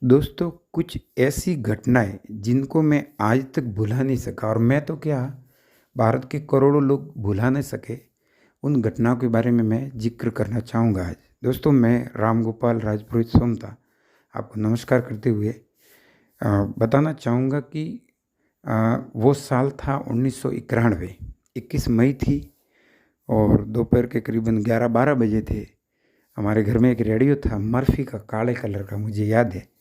दोस्तों, कुछ ऐसी घटनाएँ जिनको मैं आज तक भुला नहीं सका और मैं तो क्या, भारत के करोड़ों लोग भुला नहीं सके, उन घटनाओं के बारे में मैं ज़िक्र करना चाहूँगा आज। दोस्तों, मैं रामगोपाल राजपुरोहित सोमता आपको नमस्कार करते हुए बताना चाहूँगा कि वो साल था 1991, 21 मई थी और दोपहर के करीबन 11-12 बजे थे। हमारे घर में एक रेडियो था मर्फ़ी का, काले कलर का, मुझे याद है।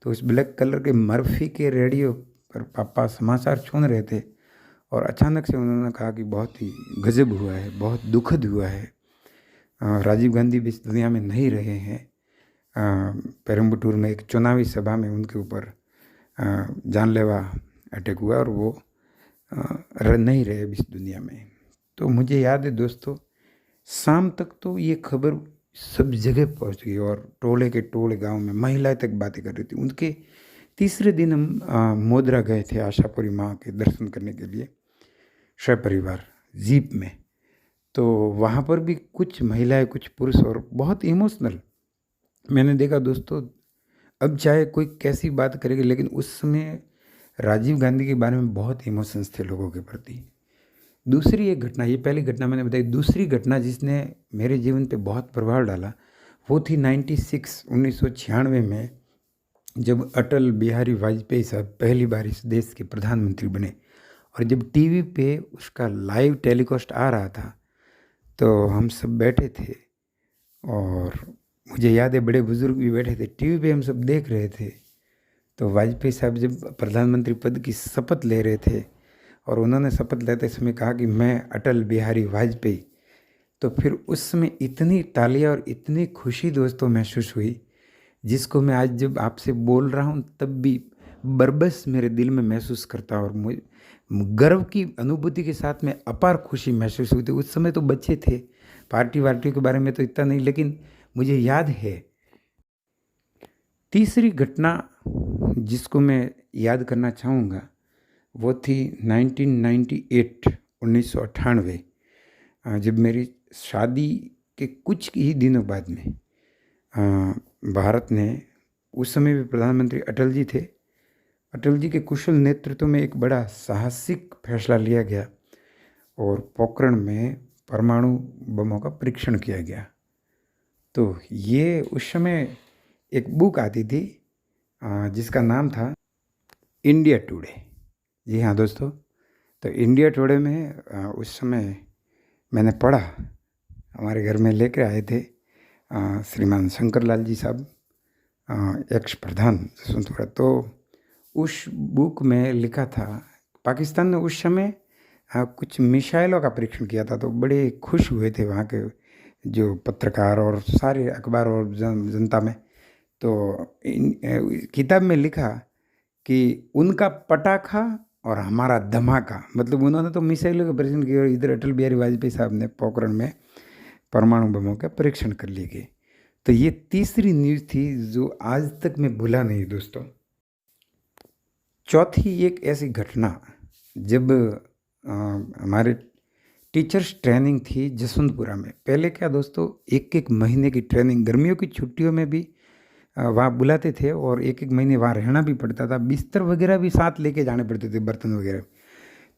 तो उस ब्लैक कलर के मर्फ़ी के रेडियो पर पापा समाचार सुन रहे थे और अचानक से उन्होंने कहा कि बहुत ही गज़ब हुआ है, बहुत दुखद हुआ है। राजीव गांधी भी इस दुनिया में नहीं रहे हैं। पेरम्बटूर में एक चुनावी सभा में उनके ऊपर जानलेवा अटैक हुआ और वो नहीं रहे अब इस दुनिया में। तो मुझे याद है दोस्तों, शाम तक तो ये खबर सब जगह पहुंच गई और टोले के टोले गांव में महिलाएं तक बातें कर रही थी। उनके तीसरे दिन हम मोदरा गए थे आशापुरी माँ के दर्शन करने के लिए, सपरिवार जीप में। तो वहाँ पर भी कुछ महिलाएं, कुछ पुरुष और बहुत इमोशनल मैंने देखा दोस्तों। अब चाहे कोई कैसी बात करेगी, लेकिन उस समय राजीव गांधी के बारे में बहुत इमोशंस थे लोगों के प्रति। दूसरी एक घटना, ये पहली घटना मैंने बताई। दूसरी घटना जिसने मेरे जीवन पे बहुत प्रभाव डाला वो थी 1996 में, जब अटल बिहारी वाजपेयी साहब पहली बार इस देश के प्रधानमंत्री बने और जब टीवी पे उसका लाइव टेलीकास्ट आ रहा था तो हम सब बैठे थे और मुझे याद है बड़े बुजुर्ग भी बैठे थे, टीवी पे हम सब देख रहे थे। तो वाजपेयी साहब जब प्रधानमंत्री पद की शपथ ले रहे थे और उन्होंने शपथ लेते समय कहा कि मैं अटल बिहारी वाजपेयी, तो फिर उस समय इतनी तालियां और इतनी खुशी दोस्तों महसूस हुई, जिसको मैं आज जब आपसे बोल रहा हूँ तब भी बरबस मेरे दिल में महसूस करता और मुझे गर्व की अनुभूति के साथ में अपार खुशी महसूस हुई थी। उस समय तो बच्चे थे, पार्टी वार्टी के बारे में तो इतना नहीं, लेकिन मुझे याद है। तीसरी घटना जिसको मैं याद करना चाहूँगा वो थी 1998 जब मेरी शादी के कुछ ही दिनों बाद में भारत ने, उस समय भी प्रधानमंत्री अटल जी थे, अटल जी के कुशल नेतृत्व में एक बड़ा साहसिक फैसला लिया गया और पोखरण में परमाणु बमों का परीक्षण किया गया। तो ये उस समय एक बुक आती थी जिसका नाम था इंडिया टुडे। जी हाँ दोस्तों, तो इंडिया टुडे में उस समय मैंने पढ़ा, हमारे घर में लेकर आए थे श्रीमान शंकर लाल जी साहब, एक्स प्रधान जसवंतपुरा। तो उस बुक में लिखा था पाकिस्तान ने उस समय कुछ मिसाइलों का परीक्षण किया था, तो बड़े खुश हुए थे वहाँ के जो पत्रकार और सारे अखबार और जनता में। तो किताब में लिखा कि उनका पटाखा और हमारा धमाका, मतलब उन्होंने तो मिसाइलों का परीक्षण किया और इधर अटल बिहारी वाजपेयी साहब ने पोखरण में परमाणु बमों का परीक्षण कर लिए गए। तो ये तीसरी न्यूज़ थी जो आज तक मैं भूला नहीं दोस्तों। चौथी एक ऐसी घटना, जब हमारे टीचर्स ट्रेनिंग थी जसवंतपुरा में। पहले क्या दोस्तों, एक एक महीने की ट्रेनिंग, गर्मियों की छुट्टियों में भी वहाँ बुलाते थे और एक एक महीने वहाँ रहना भी पड़ता था, बिस्तर वगैरह भी साथ लेके जाने पड़ते थे, बर्तन वगैरह।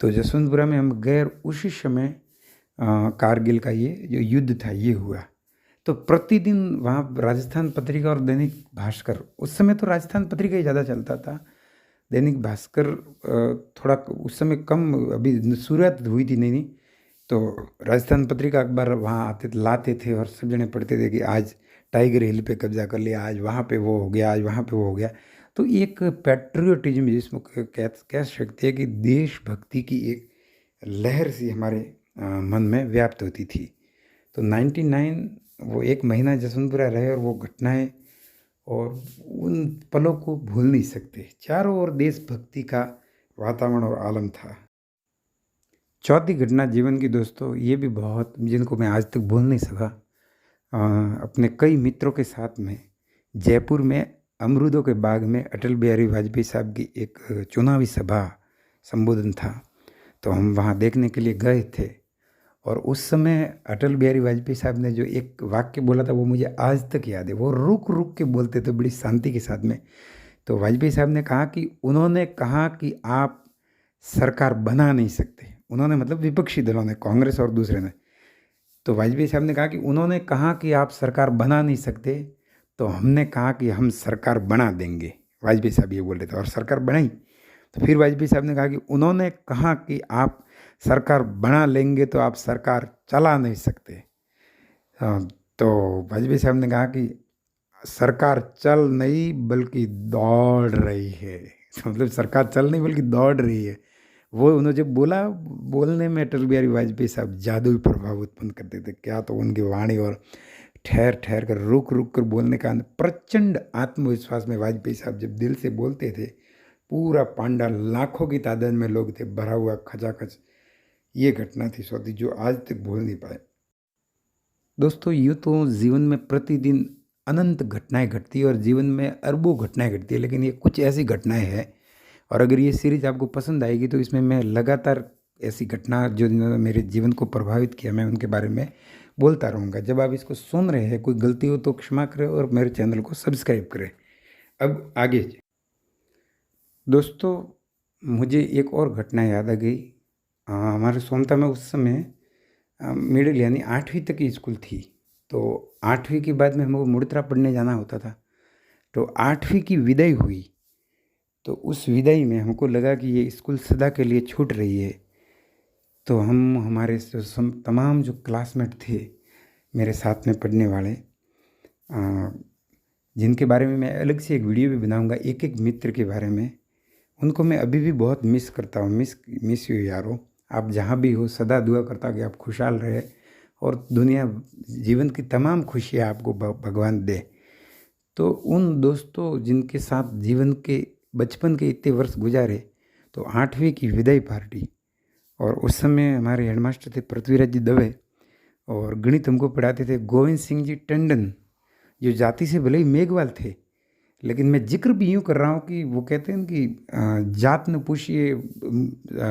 तो जसवंतपुरा में हम गए और उसी समय कारगिल का ये जो युद्ध था ये हुआ। तो प्रतिदिन वहाँ राजस्थान पत्रिका और दैनिक भास्कर, उस समय तो राजस्थान पत्रिका ही ज़्यादा चलता था, दैनिक भास्कर थोड़ा उस समय कम, अभी शुरुआत हुई थी नहीं। तो राजस्थान पत्रिका अखबार वहाँ आते लाते थे और सब जने पढ़ते थे कि आज टाइगर हिल पे कब्जा कर लिया, आज वहाँ पे वो हो गया, आज वहाँ पे वो हो गया। तो एक पैट्रियोटिज्म जिसमें कह सकते हैं कि देशभक्ति की एक लहर सी हमारे मन में व्याप्त होती थी। तो 99 वो एक महीना जसवंतपुरा रहे और वो घटनाएं और उन पलों को भूल नहीं सकते। चारों ओर देशभक्ति का वातावरण और आलम था। चौथी घटना जीवन की दोस्तों, ये भी बहुत, जिनको मैं आज तक भूल नहीं सका। अपने कई मित्रों के साथ में जयपुर में अमरूदों के बाग में अटल बिहारी वाजपेयी साहब की एक चुनावी सभा संबोधन था, तो हम वहाँ देखने के लिए गए थे। और उस समय अटल बिहारी वाजपेयी साहब ने जो एक वाक्य बोला था वो मुझे आज तक याद है। वो रुक रुक के बोलते थे बड़ी शांति के साथ में तो वाजपेयी साहब ने कहा कि उन्होंने कहा कि आप सरकार बना नहीं सकते। उन्होंने मतलब विपक्षी दलों ने, कांग्रेस और दूसरे ने। तो वाजपेयी साहब ने कहा कि उन्होंने कहा कि आप सरकार बना नहीं सकते, तो हमने कहा कि हम सरकार बना देंगे। वाजपेयी साहब ये बोल रहे थे और सरकार बनाई। तो फिर वाजपेयी साहब ने कहा कि उन्होंने कहा कि आप सरकार बना लेंगे तो आप सरकार चला नहीं सकते। तो वाजपेयी साहब ने कहा कि सरकार चल नहीं बल्कि दौड़ रही है। तो मतलब सरकार चल नहीं बल्कि दौड़ रही है। वो उन्होंने जब बोला, बोलने में अटल बिहारी वाजपेयी साहब जादुई प्रभाव उत्पन्न करते थे। क्या तो उनकी वाणी और ठहर ठहर कर, रुक रुक कर बोलने का प्रचंड आत्मविश्वास में वाजपेयी साहब जब दिल से बोलते थे, पूरा पांडा लाखों की तादाद में लोग थे, भरा हुआ खचाखच। ये घटना थी स्वाति जो आज तक भूल नहीं पाए। दोस्तों, यूँ तो जीवन में प्रतिदिन अनंत घटनाएं घटती है और जीवन में अरबों घटनाएं घटती है, लेकिन ये कुछ ऐसी घटनाएं हैं और अगर ये सीरीज आपको पसंद आएगी तो इसमें मैं लगातार ऐसी घटना जो मेरे जीवन को प्रभावित किया, मैं उनके बारे में बोलता रहूँगा। जब आप इसको सुन रहे हैं, कोई गलती हो तो क्षमा करें और मेरे चैनल को सब्सक्राइब करें। अब आगे दोस्तों, मुझे एक और घटना याद आ गई। हमारे सोनता में उस समय मिडिल यानी 8वीं तक की स्कूल थी। तो 8वीं के बाद में हमको मुड़तरा पढ़ने जाना होता था। तो 8वीं की विदाई हुई, तो उस विदाई में हमको लगा कि ये स्कूल सदा के लिए छूट रही है। तो हम हमारे तमाम जो क्लासमेट थे मेरे साथ में पढ़ने वाले, जिनके बारे में मैं अलग से एक वीडियो भी बनाऊंगा, एक एक मित्र के बारे में, उनको मैं अभी भी बहुत मिस करता हूँ। मिस यू यारो। आप जहाँ भी हो, सदा दुआ करता कि आप खुशहाल रहे और दुनिया जीवन की तमाम खुशियाँ आपको भगवान दे। तो उन दोस्तों जिनके साथ जीवन के बचपन के इतने वर्ष गुजारे, तो 8वीं की विदाई पार्टी, और उस समय हमारे हेडमास्टर थे पृथ्वीराज जी दवे और गणित हमको पढ़ाते थे गोविंद सिंह जी टंडन, जो जाति से भले ही मेघवाल थे, लेकिन मैं जिक्र भी यूँ कर रहा हूँ कि वो कहते हैं कि जात न पूछिए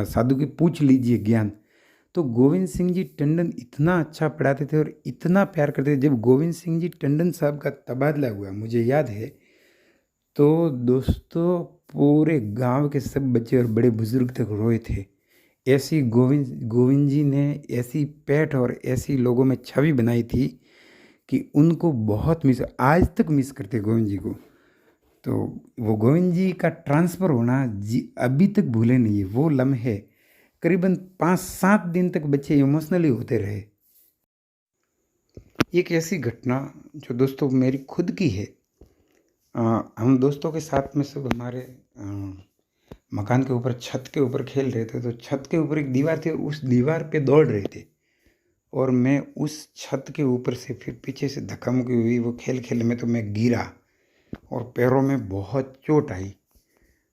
साधु की पूछ लीजिए ज्ञान। तो गोविंद सिंह जी टंडन इतना अच्छा पढ़ाते थे और इतना प्यार करते थे। जब गोविंद सिंह जी टंडन साहब का तबादला हुआ, मुझे याद है, तो दोस्तों पूरे गांव के सब बच्चे और बड़े बुजुर्ग तक रोए थे। ऐसी गोविंद जी ने ऐसी पैठ और ऐसी लोगों में छवि बनाई थी कि उनको बहुत मिस, आज तक मिस करते गोविंद जी को। तो वो गोविंद जी का ट्रांसफ़र होना अभी तक भूले नहीं है। वो लम्हे करीबन 5-7 दिन तक बच्चे इमोशनली होते रहे। एक ऐसी घटना जो दोस्तों मेरी खुद की है। हम दोस्तों के साथ में सब हमारे मकान के ऊपर, छत के ऊपर खेल रहे थे। तो छत के ऊपर एक दीवार थी और उस दीवार पे दौड़ रहे थे और मैं उस छत के ऊपर से फिर पीछे से धक्का मुक्की हुई। वो खेल खेल में तो मैं गिरा और पैरों में बहुत चोट आई।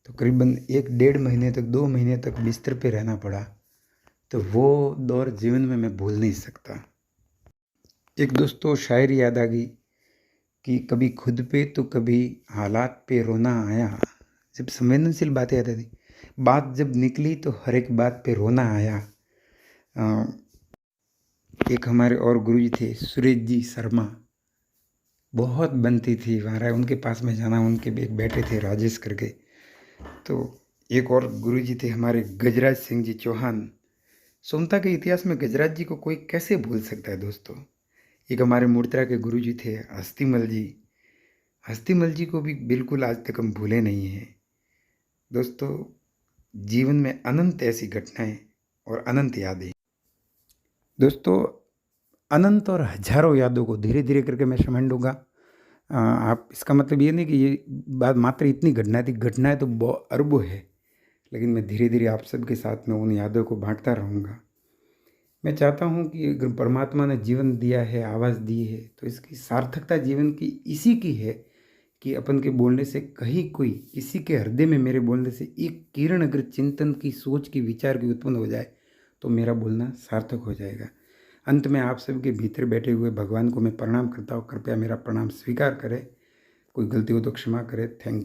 तो करीबन 1-1.5 महीने तक, 2 महीने तक बिस्तर पे रहना पड़ा। तो वो दौर जीवन में मैं भूल नहीं सकता। एक दोस्तों शायरी याद आ गई कि कभी खुद पे तो कभी हालात पे रोना आया। जब संवेदनशील बातें आती थी, बात जब निकली तो हर एक बात पे रोना आया। एक हमारे और गुरुजी थे सुरेश जी शर्मा, बहुत बनती थी हमारा उनके पास में जाना। उनके एक बेटे थे राजेश करके। तो एक और गुरुजी थे हमारे गजराज सिंह जी चौहान। सोनता के इतिहास में गजराज जी को कोई कैसे भूल सकता है दोस्तों। एक हमारे मुड़तरा के गुरुजी थे हस्तीमल जी। हस्तीमल जी को भी बिल्कुल आज तक हम भूले नहीं हैं। दोस्तों, जीवन में अनंत ऐसी घटनाएं और अनंत यादें। दोस्तों, अनंत और हजारों यादों को धीरे धीरे करके मैं समझ लूँगा। आप, इसका मतलब ये नहीं कि ये बात मात्र इतनी घटनाएं थी। घटनाएं तो अरबों है, लेकिन मैं धीरे धीरे आप सबके साथ में उन यादों को बांटता रहूँगा। मैं चाहता हूँ कि अगर परमात्मा ने जीवन दिया है, आवाज़ दी है, तो इसकी सार्थकता जीवन की इसी की है कि अपन के बोलने से कहीं कोई, किसी के हृदय में मेरे बोलने से एक किरण अगर चिंतन की, सोच की, विचार की उत्पन्न हो जाए तो मेरा बोलना सार्थक हो जाएगा। अंत में आप सबके भीतर बैठे हुए भगवान को मैं प्रणाम करता हूँ। कृपया मेरा प्रणाम स्वीकार करें। कोई गलती हो तो क्षमा करें। Thank you.